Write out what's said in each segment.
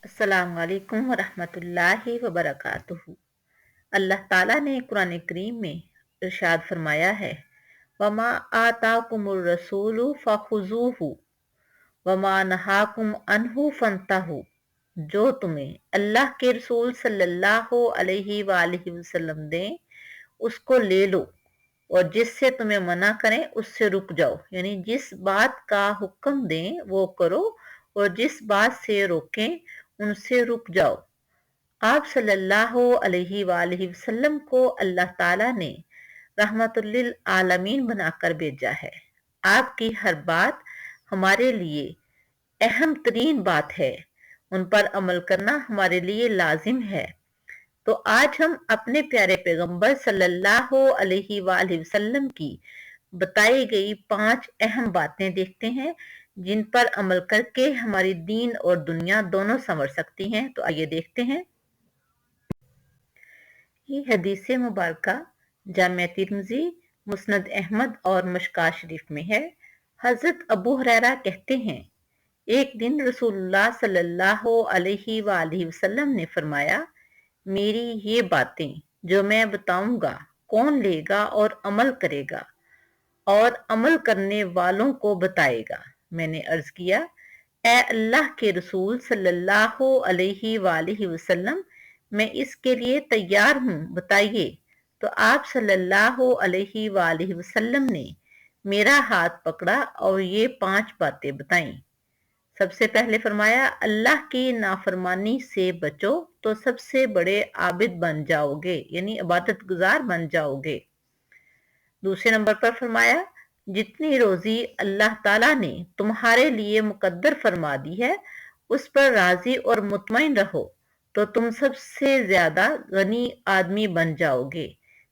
अस्सलाम वालेकुम वरहमतुल्लाहि वबरकातुहू। अल्लाह ताला ने कुरान करीम में इरशाद फरमाया है, वमा आताकुमुर रसूलु फखुजूहु वमा नहाकुम अन्हु फंतहु। जो तुम्हें अल्लाह के रसूल सल्लल्लाहु अलैहि वालैहि वसल्लम दें उसको ले लो, और जिससे तुम्हें मना करें उससे रुक जाओ। यानी जिस बात का हुक्म दें वो करो, और जिस बात से रोकें उनसे रुक जाओ। आप सल्लल्लाहु अलैहि वसल्लम को अल्लाह ताला ने रहमतुल लिल आलमीन बनाकर भेजा है। आपकी हर बात हमारे लिए अहम तरीन बात है, उन पर अमल करना हमारे लिए लाजिम है। तो आज हम अपने प्यारे पैगंबर सल्लल्लाहु अलैहि वसल्लम की बताई गई 5 अहम बातें देखते हैं, जिन पर अमल करके हमारी दीन और दुनिया दोनों संवर सकती हैं। तो आइए देखते हैं। ये हदीस मुबारका जामिया तिर्मिज़ी, मुस्नद अहमद और मशकात शरीफ में है। हजरत अबू हुरैरा कहते हैं, एक दिन रसूलुल्लाह सल्लल्लाहु अलैहि वसल्लम ने फरमाया, मेरी ये बातें जो मैं बताऊंगा कौन लेगा और अमल करेगा और अमल करने वालों को बताएगा। मैंने अर्ज किया, ए अल्लाह के रसूल सल्लल्लाहु अलैहि वसल्लम, मैं इसके लिए तैयार हूँ, बताइए। तो आप सल्लल्लाहु अलैहि वसल्लम ने मेरा हाथ पकड़ा और ये 5 बातें बताई। सबसे पहले फरमाया, अल्लाह की नाफरमानी से बचो तो सबसे बड़े आबिद बन जाओगे, यानी इबादत गुजार बन जाओगे। दूसरे नंबर पर फरमाया, जितनी रोजी अल्लाह ताला ने तुम्हारे लिए मुकद्दर फरमा दी है उस पर राजी और मुतमईन रहो, तो तुम सबसे ज्यादा गनी आदमी बन जाओगे।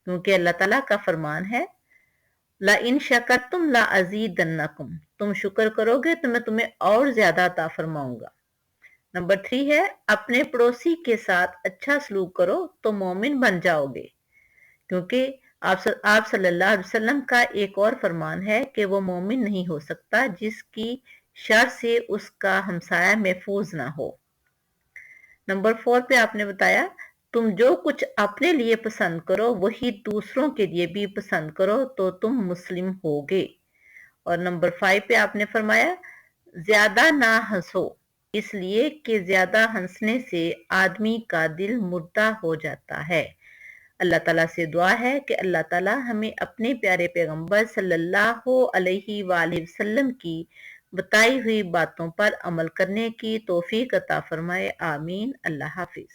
क्योंकि अल्लाह ताला का फरमान है, ला इन शकरतुम ला अजीदन्नकुम, तुम शुक्र करोगे तो मैं तुम्हें और ज्यादा अता फरमाऊंगा। नंबर 3 है, अपने पड़ोसी के साथ अच्छा सलूक करो तो मोमिन बन जाओगे। क्योंकि आप सल्लल्लाहु अलैहि वसल्लम का एक और फरमान है कि वो मोमिन नहीं हो सकता जिसकी शर से उसका हमसाया महफूज ना हो। नंबर 4 पे आपने बताया, तुम जो कुछ अपने लिए पसंद करो वही दूसरों के लिए भी पसंद करो तो तुम मुस्लिम होगे। और नंबर 5 पे आपने फरमाया, ज्यादा ना हंसो, इसलिए कि ज्यादा हंसने से आदमी का दिल मुर्दा हो जाता है। अल्लाह ताला से दुआ है कि अल्लाह ताला हमें अपने प्यारे पैगंबर सल्लल्लाहु अलैहि वसल्लम की बताई हुई बातों पर अमल करने की तौफीक अता फरमाए। आमीन। अल्लाह हाफिज।